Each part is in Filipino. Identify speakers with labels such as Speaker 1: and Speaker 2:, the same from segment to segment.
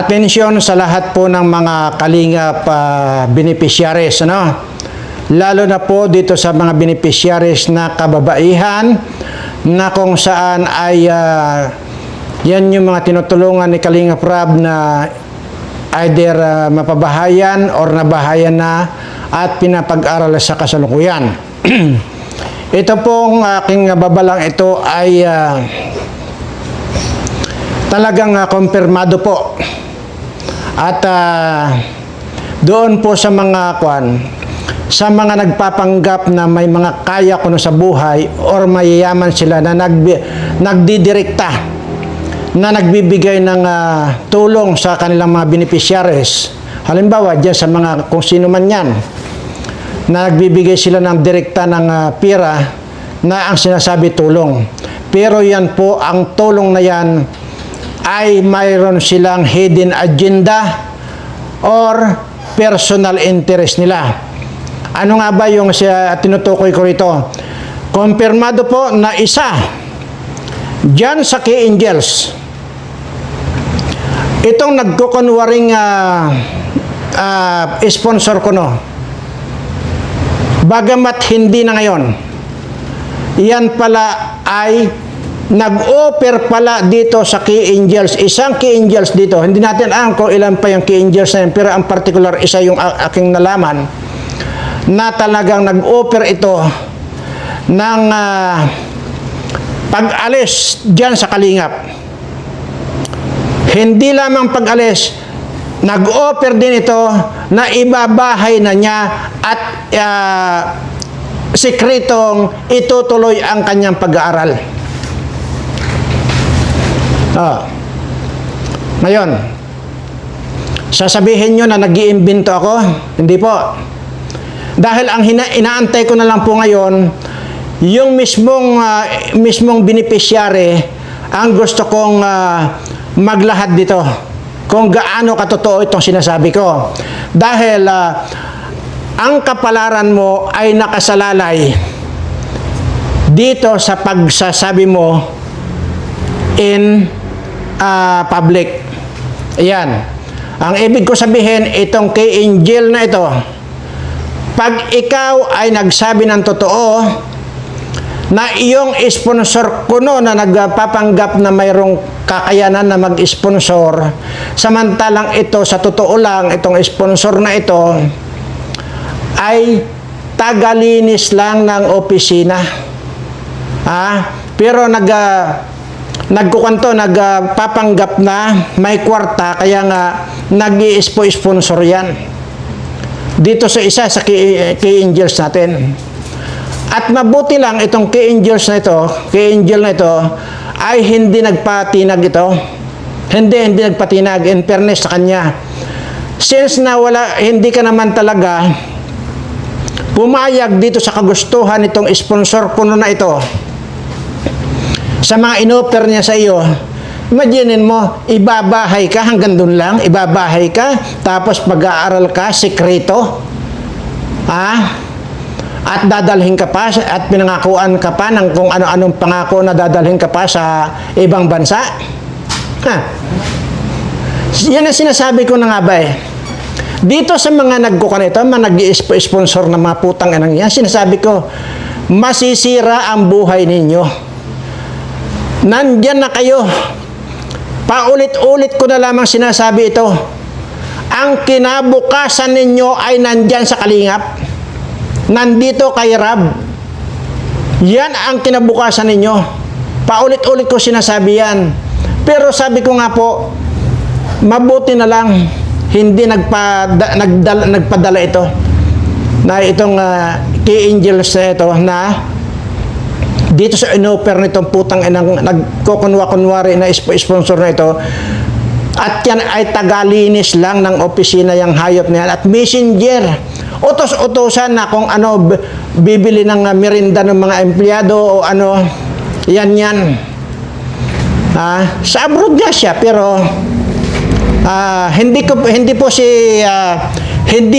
Speaker 1: Atensyon sa lahat po ng mga kalingap beneficiaries, ano? Lalo na po dito sa mga beneficiaries na kababaihan na kung saan ay yan yung mga tinutulungan ni Kalingap Rab na either mapabahayan or nabahayan na at pinapag-aral sa kasalukuyan. Ito pong aking babalang ito ay talagang kumpirmado po. At doon po sa mga sa mga nagpapanggap na may mga kaya kuno sa buhay or mayayaman sila na nagdidirekta na nagbibigay ng tulong sa kanilang mga beneficiaries. Halimbawa, dyan sa mga kung sino man yan, na nagbibigay sila ng direkta ng pera na ang sinasabi tulong. Pero yan po, ang tulong na yan ay mayroon silang hidden agenda or personal interest nila. Ano nga ba yung tinutukoy ko rito? Kumpirmado po na isa dyan sa Key Angels, itong nagkukunwaring sponsor ko, no, bagamat hindi na ngayon, yan pala ay nag-offer pala dito sa Key Angels, isang Key Angels dito. Hindi natin alam kung ilan pa yung Key Angels na yun, pero ang particular isa yung aking nalaman na talagang nag-offer ito ng pag-alis dyan sa Kalingap. Hindi lamang pag-alis, nag-offer din ito na ibabahay na niya at sikretong itutuloy ang kanyang pag-aaral. Ngayon, sasabihin nyo na nag-iimbento ako? Hindi po. Dahil ang inaantay ko na lang po ngayon, yung mismong beneficiary, ang gusto kong maglahad dito. Kung gaano katotoo itong sinasabi ko. Dahil ang kapalaran mo ay nakasalalay dito sa pagsasabi mo in public. Ayan. Ang ibig ko sabihin, itong Key Angel na ito, pag ikaw ay nagsabi ng totoo na iyong sponsor kuno na nagpapanggap na mayroong kakayanan na mag-sponsor, samantalang ito, sa totoo lang, itong sponsor na ito ay tagalinis lang ng opisina. Pero nagpapanggap na may kwarta, kaya nga nag-i-sponsor yan dito sa isa sa Key Angels natin. At mabuti lang itong Key Angels na ito, Key Angel na ito, ay hindi nagpatinag ito. Hindi nagpatinag, in fairness sa kanya. Since na hindi ka naman talaga pumayag dito sa kagustuhan itong sponsor kuno na ito, sa mga inoffer niya sa iyo, imaginin mo, ibabahay ka hanggang doon lang, ibabahay ka, tapos pag-aaral ka, sikreto, at dadalhin ka pa, at pinangakuan ka pa ng kung ano-anong pangako na dadalhin ka pa sa ibang bansa. Yan ang sinasabi ko na nga ba eh. Dito sa mga nagkukan ito, mga nag-i-sponsor ng mga putang inang yan, sinasabi ko, masisira ang buhay ninyo. Nandyan na kayo. Paulit-ulit ko na lamang sinasabi ito. Ang kinabukasan ninyo ay nandyan sa Kalingap. Nandito kay Rab. Yan ang kinabukasan ninyo. Paulit-ulit ko sinasabi yan. Pero sabi ko nga po, mabuti na lang hindi nagpadala ito na itong Key Angels na ito na dito sa inoffer nitong putang inang nagkukunwa-kunwari na sponsor na ito, at yan ay tagalinis lang ng opisina yung hayop na yan, at messenger, utos-utosan na kung ano bibili ng merinda ng mga empleyado o ano, yan. Sa abroad nga siya, pero hindi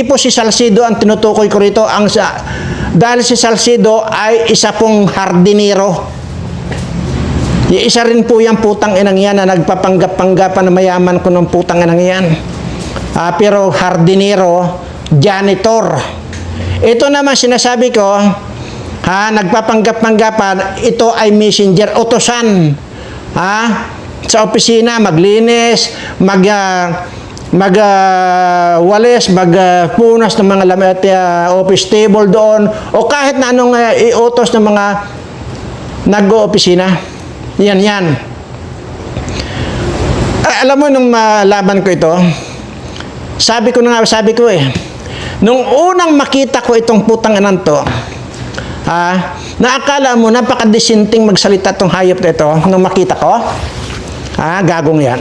Speaker 1: po si Salcido ang tinutukoy ko rito. Dahil si Salcido ay isa pong hardinero. Isa rin po yung putang inang yan na nagpapanggap-panggapan na mayaman ko ng putang inang yan. Pero hardinero, janitor. Ito naman sinasabi ko, nagpapanggap-panggapan, ito ay messenger, utosan. Sa opisina, maglinis, walis, magpunas ng mga lamit, office table doon, o kahit na anong iutos ng mga nag-o-opisina. Yan. Alam mo, nung malaban ko ito, sabi ko nung unang makita ko itong putang inan to, naakala mo, napakadisinting magsalita itong hayop na ito, nung makita ko, gagong yan.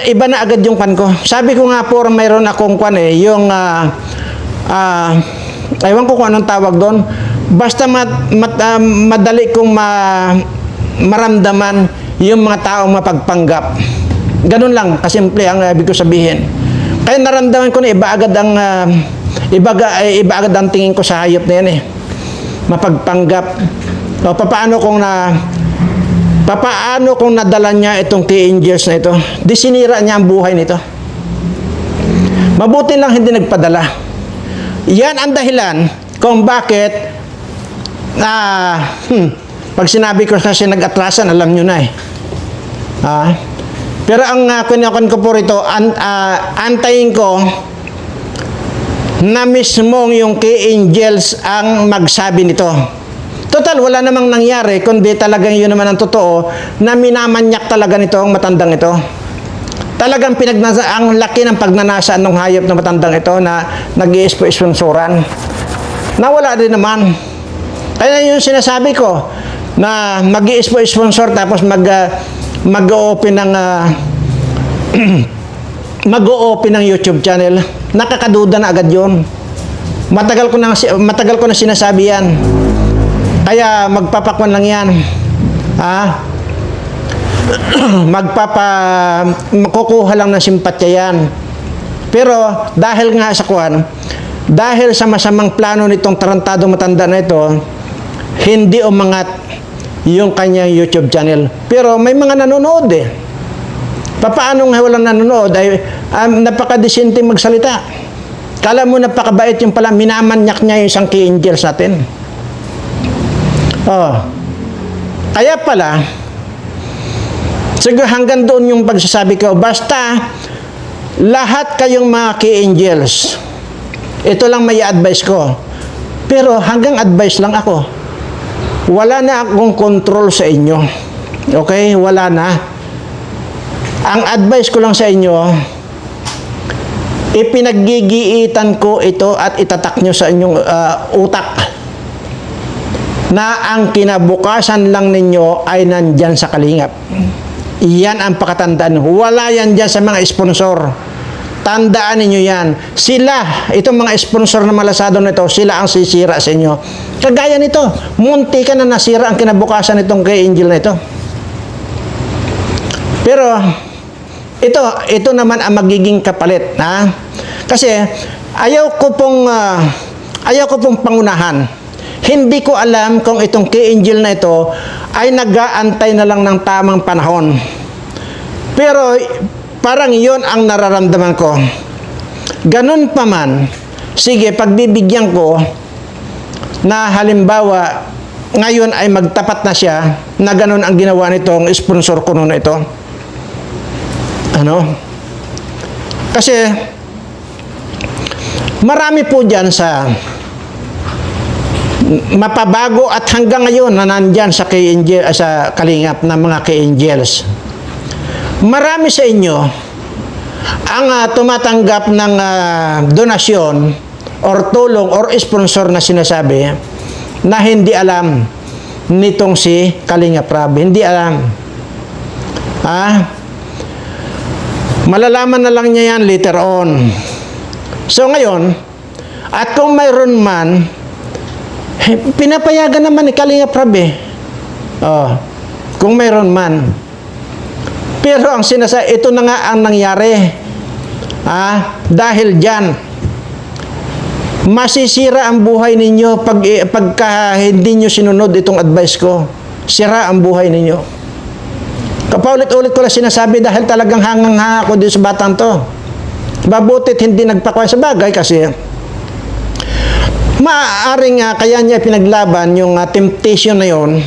Speaker 1: Iba na agad yung kan ko. Sabi ko nga po, mayroon akong kan yung, ewan ko kung anong tawag doon, basta madali kong maramdaman yung mga taong mapagpanggap. Ganun lang, kasimple ang ibig ko sabihin. Kaya naramdaman ko na iba agad ang tingin ko sa hayop na yan mapagpanggap. O, papaano kung nadala niya itong key angels na ito? Di sinira niya ang buhay nito. Mabuti lang hindi nagpadala. Yan ang dahilan kung bakit pag sinabi ko kasi nag-atrasan, alam nyo na pero ang kinakon ko po rito, antayin ko na mismong yung key angels ang magsabi nito. Total, wala namang nangyari, kundi talagang yun naman ang totoo, na minamanyak talaga nito ang matandang ito. Talagang ang laki ng pagnanasaan ng hayop na matandang ito na nag-i-sponsoran. Nawala din naman. Kaya yung sinasabi ko, na mag-i-sponsor tapos mag-open ng mag-open ng YouTube channel. Nakakaduda na agad yun. Matagal ko na sinasabi yan. Kaya magpapakwan lang yan. Kukuha lang ng simpatya yan. Pero dahil nga sa dahil sa masamang plano nitong tarantado matanda na ito, hindi umangat yung kanyang YouTube channel. Pero may mga nanonood Paano nga walang nanonood? Napakadisente magsalita. Kala mo napakabait yung pala, minamanyak niya yung isang key angels natin. Kaya pala, siguro hanggang doon yung pagsasabi ko, basta lahat kayong mga key angels, ito lang may advice ko. Pero hanggang advice lang ako. Wala na akong control sa inyo. Okay? Wala na. Ang advice ko lang sa inyo, ipinaggigiitan ko ito at itatak nyo sa inyong utak na ang kinabukasan lang ninyo ay nandyan sa kalingap. Iyan ang pakatandaan. Wala yan dyan sa mga sponsor. Tandaan ninyo yan. Sila, itong mga sponsor na malasado nito, sila ang sisira sa inyo. Kagaya nito, munti ka na nasira ang kinabukasan nitong kay Angel na ito. Pero, ito naman ang magiging kapalit. Kasi, ayaw ko pong pangunahan. Hindi ko alam kung itong kay Angel na ito ay nag-aantay na lang ng tamang panahon. Pero, parang yon ang nararamdaman ko. Ganun pa man, sige, pagbibigyan ko na halimbawa, ngayon ay magtapat na siya na ganun ang ginawa nitong sponsor ko noon ito. Kasi, marami po dyan sa mapabago at hanggang ngayon na nandyan sa kalingap ng mga kay angels. Marami sa inyo ang tumatanggap ng donasyon or tulong or sponsor na sinasabi na hindi alam nitong si Kalingap Rab. Hindi alam. Malalaman na lang niya yan later on. So ngayon, at kung mayroon man, pinapayagan naman ni Kalingap Rab kung mayroon man. Pero ang sinasabi, ito na nga ang nangyari. Dahil dyan, masisira ang buhay ninyo pagka hindi nyo sinunod itong advice ko. sira ang buhay ninyo. Kapaulit-ulit ko lang sinasabi dahil talagang hangang-hanga ako dito sa batang to. Mabutit hindi nagpakuha sa bagay kasi maaaring kaya niya pinaglaban yung temptation na yon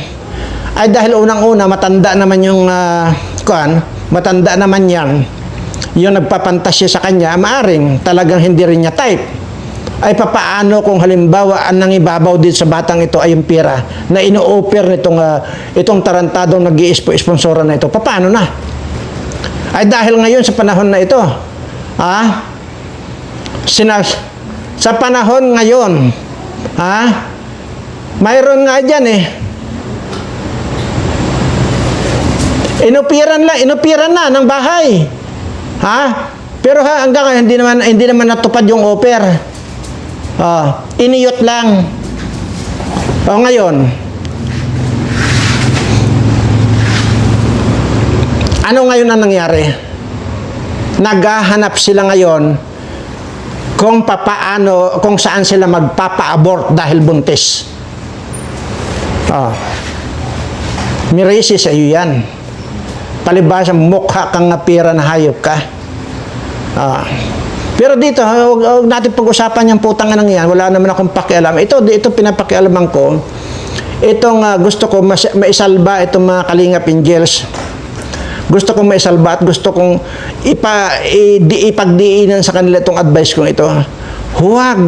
Speaker 1: ay dahil unang-una matanda naman yung matanda naman yan yung nagpapantasya sa kanya, maaaring talagang hindi rin niya type. Ay papaano kung halimbawa ang nangibabaw din sa batang ito ay yung pera na ino-offer itong tarantadong nag-i-sponsora na ito, papaano na? Ay dahil ngayon sa panahon na ito, sa panahon ngayon, mayroon nga dyan inupiran na ng bahay. Pero hanggang ngayon, hindi naman natupad yung offer. Iniyot lang. Ngayon, ano ngayon ang nangyari? Naghahanap sila ngayon kung saan sila magpapa-abort dahil buntis. Mirisi sa iyo yan. Palibhasa, mukha kang pera na hayop ka. Pero dito, huwag natin pag-usapan yung putang anang yan. Wala naman akong pakialam. Ito pinapakialaman ko. Itong gusto ko maisalba itong mga Kalingap Angels. Gusto kong maisalba at gusto kong ipagdiinan sa kanila itong advice kong ito. Huwag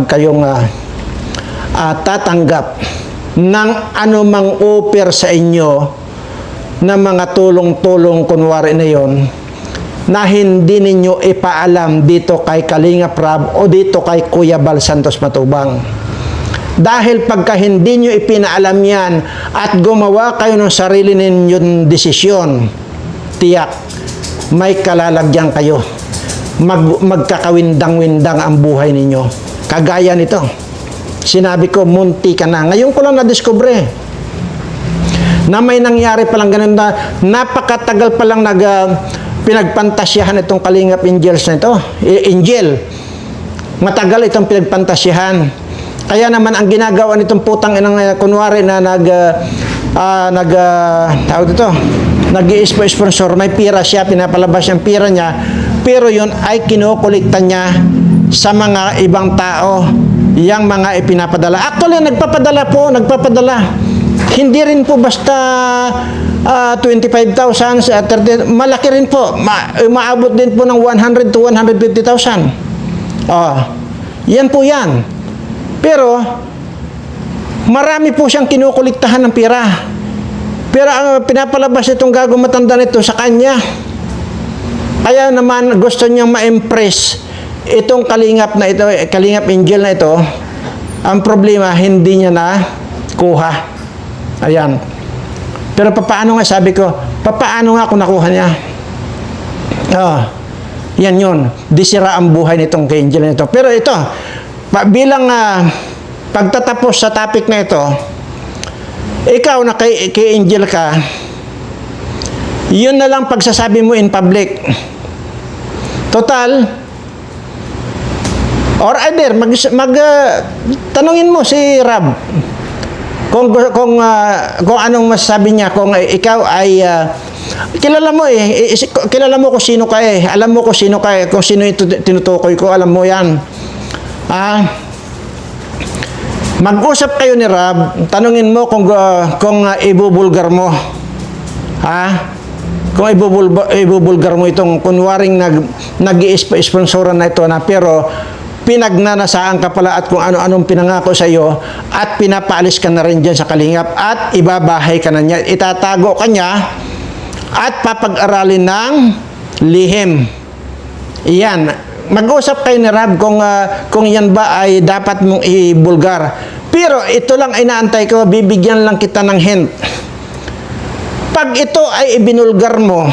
Speaker 1: kayong tatanggap ng anumang offer sa inyo na mga tulong-tulong kunwari na yon na hindi ninyo ipaalam dito kay Kalingap Rab o dito kay Kuya Bal Santos Matubang. Dahil pagka hindi nyo ipinaalam yan at gumawa kayo ng sarili ninyong desisyon, tiyak, may kalalagyan kayo. Magkakawindang-windang ang buhay ninyo. Kagaya nito. Sinabi ko, munti ka na. Ngayon ko lang na-discover na may nangyari palang ganun na napakatagal palang pinagpantasyahan itong Kalingap Angels na ito. Angel. Matagal itong pinagpantasyahan. Kaya naman ang ginagawa nitong putang inang kunwari na nag-i-sponsor, may pira siya, pinapalabas yung pira niya, pero yun ay kinukulikta niya sa mga ibang tao, yung mga ipinapadala. Actually, nagpapadala. Hindi rin po basta 25,000, 30, malaki rin po. Maabot din po ng 100 to 150,000. Yan po yan. Pero, marami po siyang kinukuliktahan ng pera. Pero ang pinapalabas itong gagong matanda nito sa kanya. Kaya naman gusto niyang ma-impress itong Kalingap na ito, Kalingap Angel na ito. Ang problema, hindi niya na kuha. Ayan. Pero paano nga, sabi ko, paano nga kung nakuha niya? Yan yun. Disira ang buhay nitong kay Angel na ito. Pero ito, bilang pagtatapos sa topic na ito, ikaw na kay Angel ka, yun na lang pagsasabi mo in public. Total, or either, tanungin mo si Rab kung anong masasabi niya, kung ikaw ay kilala mo kung sino ka alam mo kung sino ka kung sino ito tinutukoy ko, alam mo yan. Mag-usap kayo ni Rab, tanungin mo kung ibubulgar mo. Kung ibubulgar mo itong kunwaring nag-i-sponsoran na ito na pero pinagnanasaan ka pala at kung ano-anong pinangako sa iyo at pinapaalis ka na rin dyan sa Kalingap at ibabahay ka na niya, itatago ka niya at papag-aralin ng lihim. Iyan. Mag-usap kayo ni Rab kung yan ba ay dapat mong ibulgar. Pero ito lang ay naantay ko, bibigyan lang kita ng hint. Pag ito ay ibinulgar mo,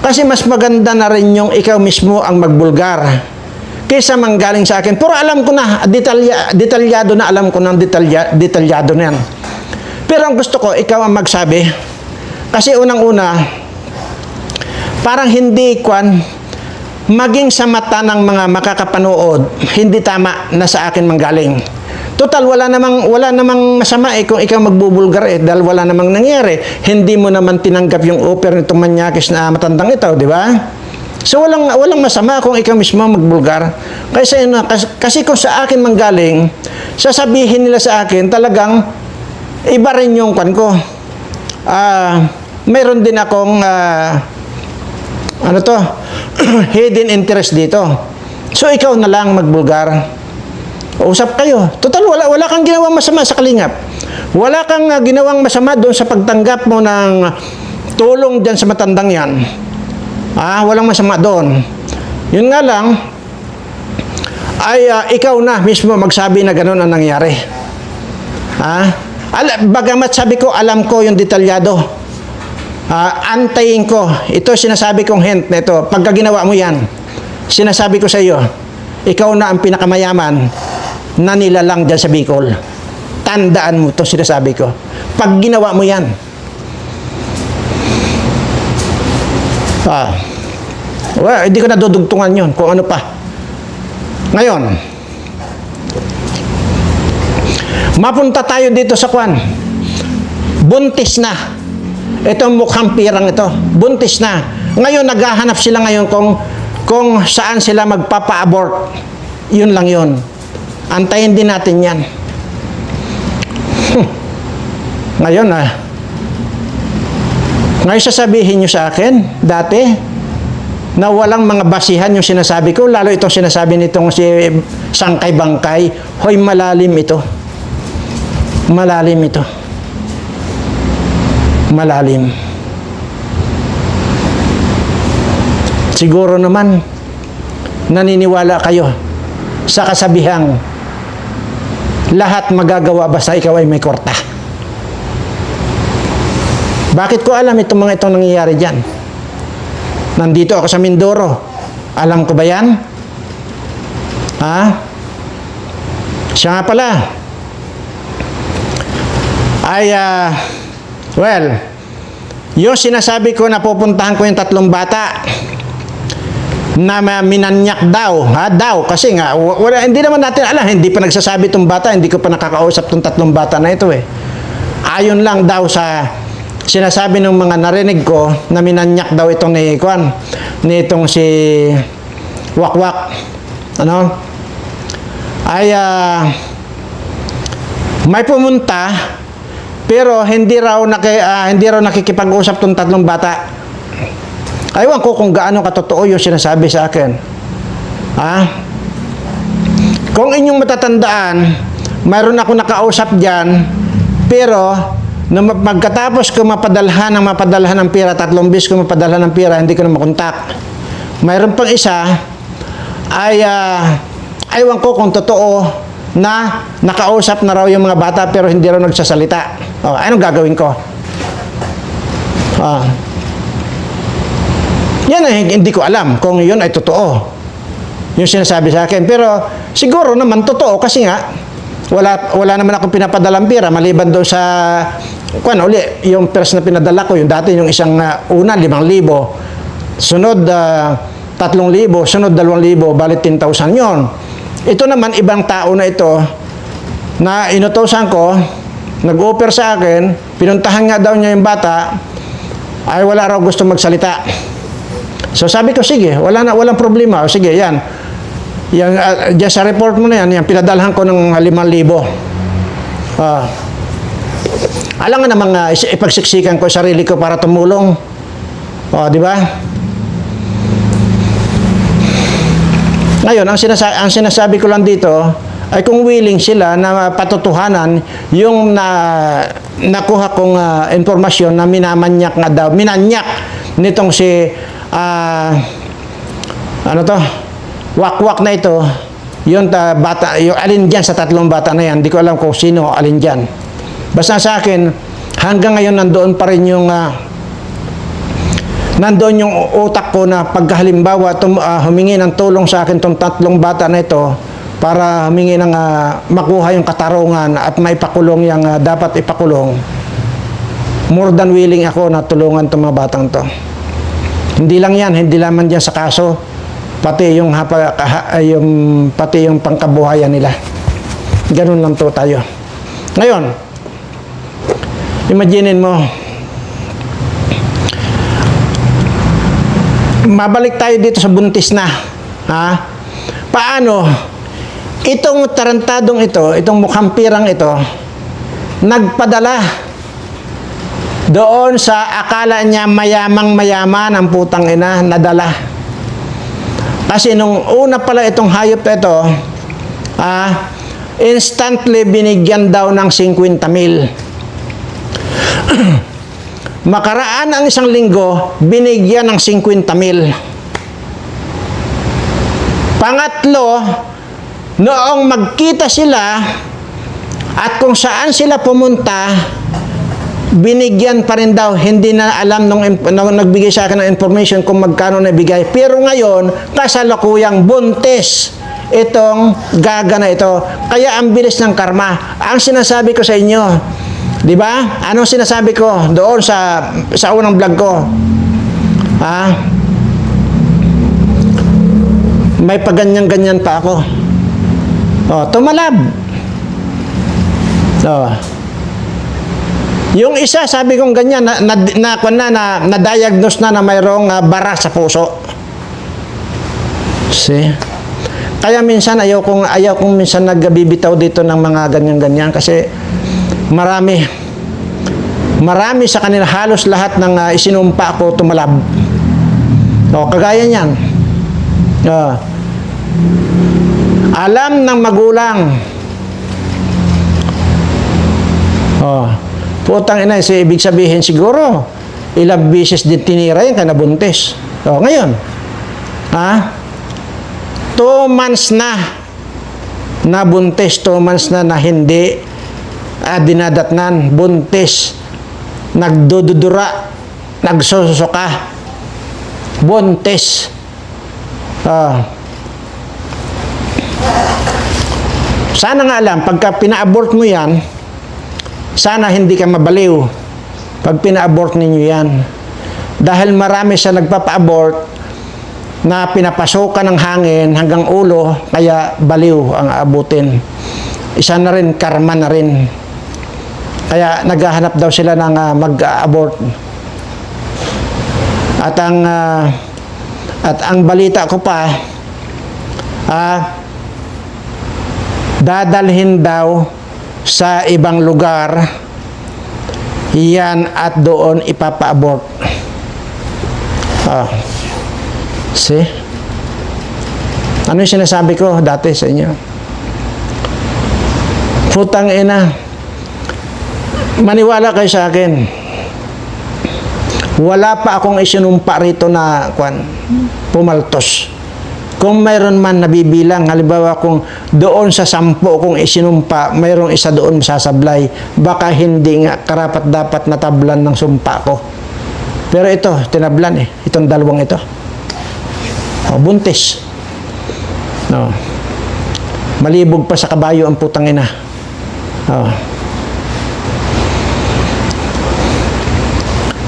Speaker 1: kasi mas maganda na rin yung ikaw mismo ang magbulgar kaysa manggaling sa akin. Pero alam ko na, detalyado na, alam ko na, detalyado na yan. Pero ang gusto ko, ikaw ang magsabi. Kasi unang-una, parang hindi maging sa mata ng mga makakapanood, hindi tama na sa akin manggaling. Total, wala namang masama kung ikaw magbubulgar dahil wala namang nangyari. Hindi mo naman tinanggap yung offer nitong manyakis na matandang ito, di ba? So walang masama kung ikaw mismo magbulgar. Kasi kung sa akin manggaling, sasabihin nila sa akin talagang iba rin yung kwan ko. Mayroon din akong hidden interest dito. So ikaw na lang magbulgar. Usap kayo. Total, wala kang ginawang masama sa Kalingap. Wala kang ginawang masama doon sa pagtanggap mo ng tulong dyan sa matandang yan. Walang masama doon. Yun nga lang, ay ikaw na mismo magsabi na gano'n ang nangyari. Bagamat sabi ko, alam ko yung detalyado. Antayin ko. Ito sinasabi kong hint na ito. Pagka ginawa mo yan, sinasabi ko sa iyo, ikaw na ang pinakamayaman na nilalang dyan sa Bicol. Tandaan mo ito, sinasabi ko. Pag ginawa mo yan. Hindi ko nadudugtungan yun kung ano pa. Ngayon, mapunta tayo dito sa kwan. Buntis na. Itong mukhang pirang ito. Buntis na. Ngayon, naghahanap sila ngayon kung saan sila magpapa-abort. Yun lang yun. Antayin din natin yan. Ngayon ngayon sasabihin nyo sa akin, dati, na walang mga basihan yung sinasabi ko, lalo itong sinasabi nitong si Sangkay Bangkay, hoy, malalim ito. Malalim ito. Malalim. Siguro naman, naniniwala kayo sa kasabihang lahat magagawa basta ikaw ay may korta. Bakit ko alam itong mga itong nangyayari dyan? Nandito ako sa Mindoro. Alam ko ba yan? Siya nga pala. Yung sinasabi ko na pupuntahan ko yung 3 bata na minanyak daw, kasi nga, hindi naman natin alam, hindi pa nagsasabi itong bata, hindi ko pa nakakausap itong 3 bata na ito Ayon lang daw sa sinasabi ng mga narinig ko na minanyak daw itong nitong si Wakwak. May pumunta, pero hindi raw nakikipag-usap itong 3 bata. Aywan ko kung gaano katotoo yung sinasabi sa akin. Kung inyong matatandaan, mayroon ako nakausap dyan, pero nung magkatapos ko mapadalhan ng pera, 3 bis ko mapadalhan ng pera, hindi ko na makontak. Mayroon pang isa, aywan ko kung totoo na nakausap na raw yung mga bata, pero hindi raw nagsasalita. Anong gagawin ko? Yan hindi ko alam kung yun ay totoo. Yung sinasabi sa akin. Pero siguro naman totoo kasi nga wala naman akong pinapadalang pera maliban doon sa yung pers na pinadala ko, yung dati yung isang una 5,000, sunod 3,000, sunod 2,000, balit 10,000 yon. Ito naman ibang tao na ito na inutosan ko, nag-offer sa akin, pinuntahan nga daw niya yung bata, ay wala raw gusto magsalita. So sabi ko, sige, walang problema. O sige, yan. Diyan sa report mo na yan, pinadalhan ko ng 5,000. Alam nga namang ipagsiksikan ko sarili ko para tumulong. Di ba? Ngayon, ang sinasabi ko lang dito, ay kung willing sila na patutuhanan yung nakuha kong informasyon na minanyak nitong si Wakwak na ito, yung bata, yung alin dyan sa 3 bata na yan, hindi ko alam kung sino alin dyan. Basta sa akin, hanggang ngayon nandoon pa rin yung utak ko na paghalimbawa humingi ng tulong sa akin itong 3 bata na ito para humingi ng makuha yung katarungan at maipakulong yung dapat ipakulong. More than willing ako na tulungan itong mga batang to. Hindi lang yan, hindi lamang dyan sa kaso, pati yung pangkabuhayan nila. Ganun lang to tayo. Ngayon, imaginin mo, mabalik tayo dito sa buntis na. Ha? Paano? Itong tarantadong ito, itong mukhang pirang ito, nagpadala doon sa akala niya mayamang-mayaman ang putang ina, nadala. Kasi nung una pala itong hayop na ito, instantly binigyan daw ng 50,000. Makaraan ang isang linggo, binigyan ng 50,000. Pangatlo, noong magkita sila at kung saan sila pumunta, binigyan pa rin daw. Hindi na alam nung nagbigay sa akin ng information kung magkano nabigay. Pero ngayon, kasalukuyang buntis itong gaga na ito. Kaya ang bilis ng karma. Ang sinasabi ko sa inyo, di ba? Anong sinasabi ko doon sa unang vlog ko? May paganyan-ganyan pa ako. Tumalab. Yung isa, sabi kong ganyan, na-diagnose na mayroong bara sa puso. See? Kaya minsan, ayaw kong minsan nagbibitaw dito ng mga ganyan-ganyan kasi marami sa kanila, halos lahat ng isinumpa ko tumalab. Kagaya niyan. Alam ng magulang. Putang ina, ibig sabihin siguro, ilang beses din tinira yan, kaya nabuntis. Ngayon, 2 months na nabuntis, 2 months na hindi dinadatnan, buntis, nagdududura, nagsusuka, buntis. Sana nga alam, pagka pina-abort mo yan, sana hindi ka mabaliw pag pina-abort ninyo yan. Dahil marami sa nagpapa-abort na pinapasokan ng hangin hanggang ulo, kaya baliw ang abutin. Isa na rin, karma na rin. Kaya naghahanap daw sila ng mag-abort. At ang balita ko pa, dadalhin daw sa ibang lugar yan at doon ipapa-abort. See? Ano yung sinasabi ko dati sa inyo? Putang ina, maniwala kayo sa akin, wala pa akong isinumpa rito na pumaltos. Kung mayroon man nabibilang, halimbawa kung doon sa 10 kung isinumpa, mayroong isa doon masasablay, baka hindi nga karapat dapat natablan ng sumpa ko. Pero ito, tinablan itong dalawang ito. Buntis. Malibog pa sa kabayo ang putang ina.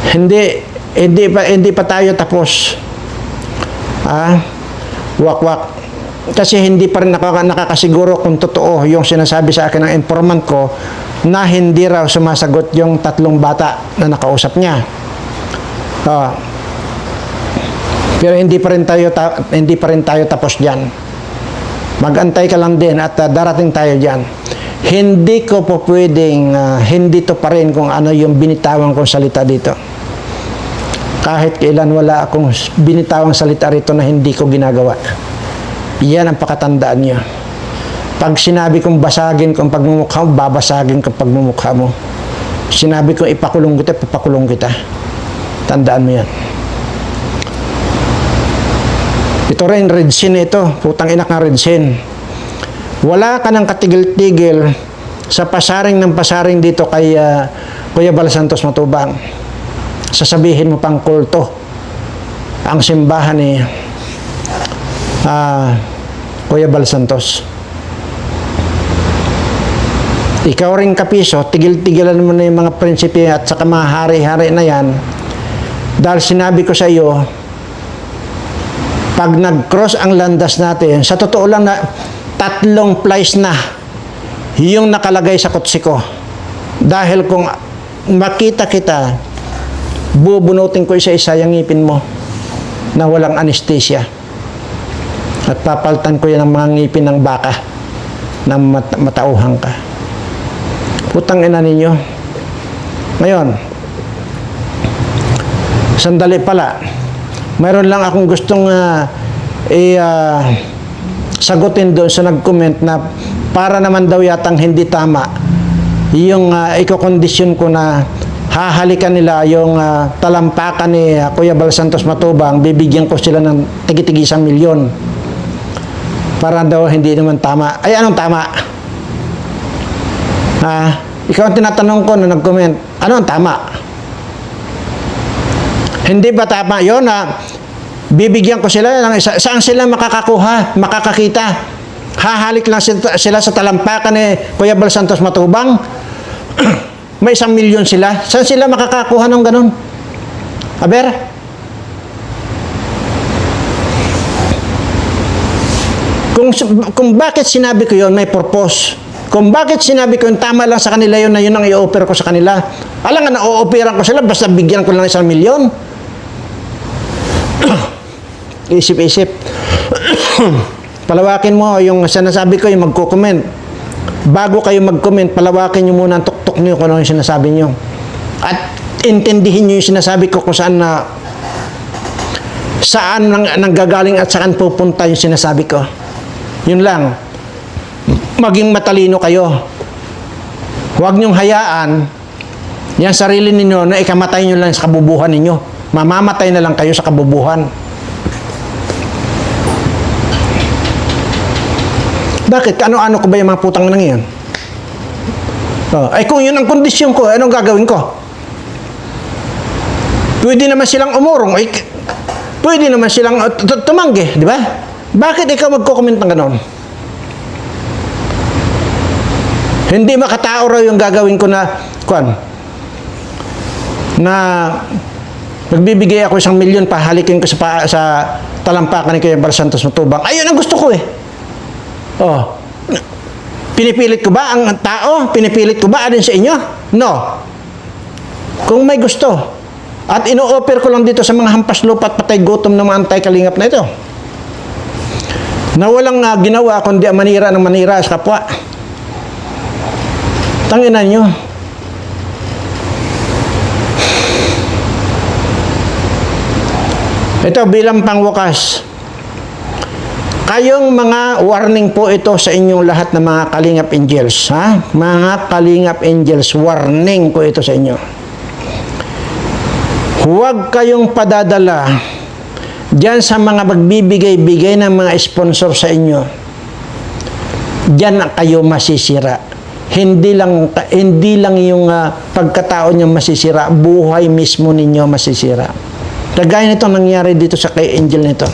Speaker 1: Hindi pa tayo tapos. Wak-wak. Kasi hindi pa rin nakakasiguro kung totoo yung sinasabi sa akin ng informant ko na hindi raw sumasagot yung 3 bata na nakausap niya. Pero hindi pa rin tayo tapos diyan. Mag-antay ka lang din at darating tayo diyan. Hindi ko po pwedeng hindi to pa rin kung ano yung binitawan kong salita dito. Kahit kailan wala akong binitawang salita rito na hindi ko ginagawa. Yan ang pakatandaan niyo. Pag sinabi kong basagin kung pagmumukha mo, babasagin kung pagmumukha mo. Sinabi kong ipakulong kita, papakulong kita. Tandaan mo yan. Ito rin, red sin ito. Putang inak ng red sin. Wala ka ng katigil-tigil sa pasaring ng pasaring dito kay Kuya Bal Santos Matubang. Sasabihin mo pang kulto ang simbahan ni Kuya Bal Santos. Ikaw rin kapiso, tigil-tigilan mo na yung mga prinsipe at saka mga hari-hari na yan. Dahil sinabi ko sa iyo, pag nag-cross ang landas natin, sa totoo lang na 3 flies na yung nakalagay sa kotse ko. Dahil kung makita kita, bubunutin ko isa-isa yung ngipin mo na walang anesthesia. At papaltan ko yan ng mga ngipin ng baka na matauhang ka. Putang ina ninyo. Ngayon, sandali pala. Mayroon lang akong gustong sagutin doon sa nag-comment na para naman daw yatang hindi tama yung ikokondisyon ko na hahalikan nila yung talampakan ni Kuya Bal Santos Matubang, bibigyan ko sila ng tigi-tigi 1 milyon. Para daw hindi naman tama. Ay, anong tama? Ikaw ang tinatanong ko na nag-comment, ano ang tama? Hindi ba tama yun na bibigyan ko sila ng saan sila makakakita? Hahalik lang sila sa talampakan ni Kuya Bal Santos Matubang. May 1 milyon sila. Saan sila makakakuha ng ganun? Aber? Kung bakit sinabi ko yun, may purpose. Kung bakit sinabi ko yun, tama lang sa kanila yun na yun ang i-offer ko sa kanila. Alam nga, na-o-offeran ko sila, basta bigyan ko lang 1 milyon. Isip-isip. Palawakin mo yung sinasabi ko, yung magko-comment. Bago kayo mag-comment, palawakin nyo muna ang tuktok nyo kung ano yung sinasabi nyo. At intindihin nyo yung sinasabi ko kung saan nanggagaling at saan pupunta yung sinasabi ko. Yun lang. Maging matalino kayo. Huwag nyong hayaan yung sarili ninyo na ikamatay nyo lang sa kabubuhan ninyo. Mamamatay na lang kayo sa kabubuhan. Bakit? Ano-ano ko ba yung mga putang nang yan? Ay kung yun ang kondisyon ko, anong gagawin ko? Pwede naman silang umurong. Pwede naman silang tumanggi, di ba? Bakit ikaw magko-comment ng ganon? Hindi makatao raw yung gagawin ko na nagbibigay ako 1 milyon, pahalikin ko sa talampakan ni Kuya Bal Santos Matubang. Ayun ang gusto ko eh. Pinipilit ko ba ang tao? Pinipilit ko ba alin sa inyo? No. Kung may gusto. At ino-offer ko lang dito sa mga hampas lupa at patay gutom ng mga antay-kalingap na ito. Na walang ginawa kundi manira ng manira sa kapwa. Tanginan nyo. Ito bilang pangwakas. Kayong mga warning po ito sa inyong lahat ng mga Kalingap Angels. Mga Kalingap Angels, warning po ito sa inyo. Huwag kayong padadala diyan sa mga magbibigay-bigay ng mga sponsor sa inyo. Diyan kayo masisira. Hindi lang yung pagkatao niyo masisira, buhay mismo ninyo masisira. Kagaya nito nangyari dito sa kay Angel nito.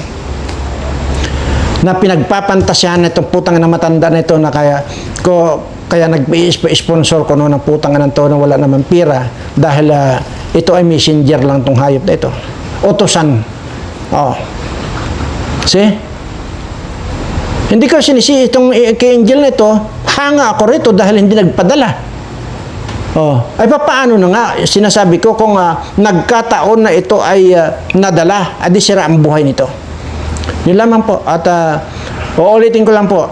Speaker 1: Na pinagpapantasyahan itong putang na matanda na ito na kaya nag-sponsor ko ng putang ng to na wala naman pira dahil ito ay messenger lang tong hayop na ito. Utusan. See? Hindi ko sinisi itong kay Angel na ito, hanga ako rito dahil hindi nagpadala. Ay paano na nga, sinasabi ko kung nagkataon na ito ay nadala, adi sira ang buhay nito. Yun lamang po. At uulitin ko lang po.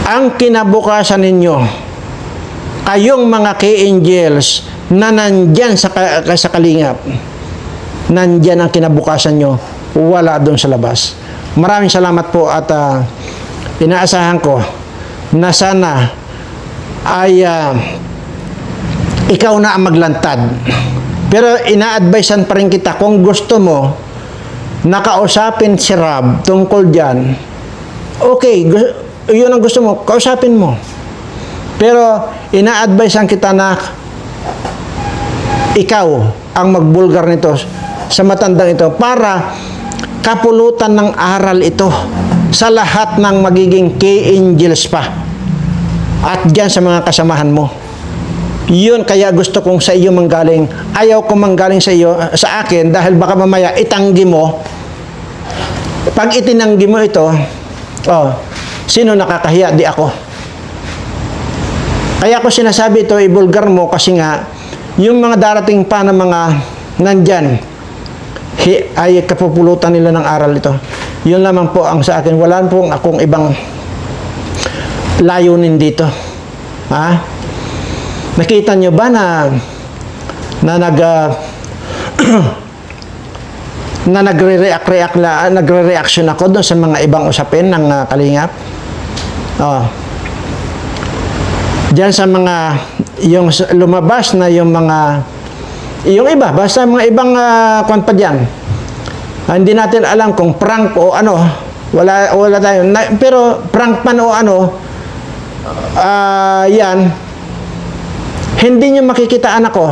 Speaker 1: Ang kinabukasan ninyo, kayong mga K-Angels na nandyan sa Kalingap, nandyan ang kinabukasan nyo, wala doon sa labas. Maraming salamat po at inaasahan ko na sana ay ikaw na ang maglantad. Pero ina-advisean pa rin kita kung gusto mo nakausapin si Rob tungkol dyan, okay, yun ang gusto mo, kausapin mo. Pero ina-advisean kita na ikaw ang magbulgar nito sa matandang ito para kapulutan ng aral ito sa lahat ng magiging K-Angels pa at dyan sa mga kasamahan mo. Yun kaya gusto kong sa iyo manggaling. Ayaw kong manggaling sa iyo, sa akin, dahil baka mamaya itanggi mo. Pag itinanggi mo ito, sino nakakahiya? Di ako. Kaya ko sinasabi ito, ibulgar mo kasi nga, yung mga darating pa na mga nandyan, ay kapupulutan nila ng aral ito. Yun lamang po ang sa akin. Wala pong akong ibang layunin dito. Ha? Nakita nyo ba na na nagre-reaction ako doon sa mga ibang usapin ng Kalingap? Oh. Diyan sa mga yung lumabas na yung iba, basta mga ibang kwan pa diyan. Hindi natin alam kung prank o ano, wala tayo. Pero prank man o ano, yan, hindi nyo makikitaan ako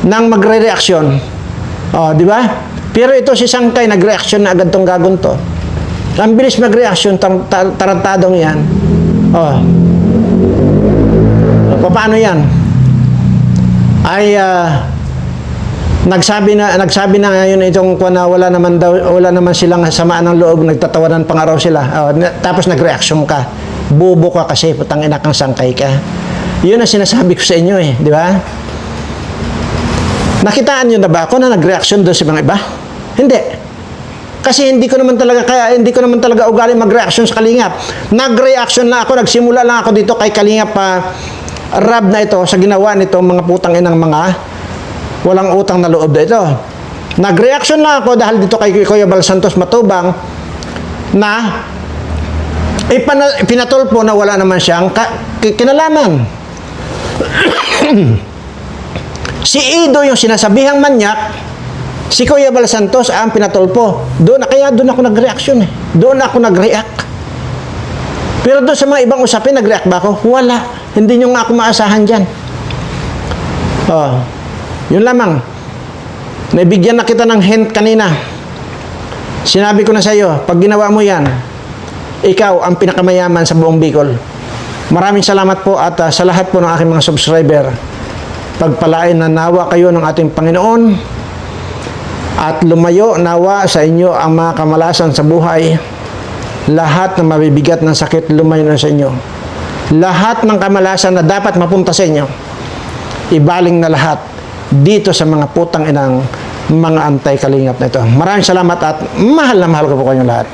Speaker 1: nang magre-reaksyon. Oh, di ba? Pero ito si Sangkay, nag-reaction na agad tong gagong to. Ang bilis mag-reaction, tarantadong yan. Oh. Paano yan? Ay, nagsabi na ngayon itong na wala naman silang samaan ng loob, nagtatawanan pa nga raw sila. Oh, tapos nag-reaction ka. Bobo ka kasi, putang ina kang Sangkay ka. Yun ang sinasabi ko sa inyo di ba? Nakitaan nyo na ba ako na nag-reaction doon sa mga iba? Hindi. Kasi hindi ko naman talaga ugali mag-reaction sa Kalingap. Nag-reaction na ako, nagsimula lang ako dito kay Kalingap Rab na ito sa ginawa nito mga putang inang mga walang utang na loob na ito. Nag-reaction na ako dahil dito kay Kuya Bal Santos Matubang na pinatulpo na wala naman siyang kinalaman. Si Ido yung sinasabihang manyak, si Kuya Bal Santos ang pinatulpo. Kaya doon ako nag-reaction Doon ako nag-react. Pero doon sa mga ibang usapin, nag-react ba ako? Wala. Hindi nyo nga ako maasahan dyan. Oh, yun lamang. Naibigyan na kita ng hint kanina. Sinabi ko na sa iyo, pag ginawa mo yan, ikaw ang pinakamayaman sa buong Bicol. Maraming salamat po at sa lahat po ng aking mga subscriber, pagpalain na nawa kayo ng ating Panginoon at lumayo nawa sa inyo ang mga kamalasan sa buhay. Lahat ng mabibigat ng sakit lumayo na sa inyo. Lahat ng kamalasan na dapat mapunta sa inyo, ibaling na lahat dito sa mga putang inang mga antay-kalingap na ito. Maraming salamat at mahal na mahal ko po kayong lahat.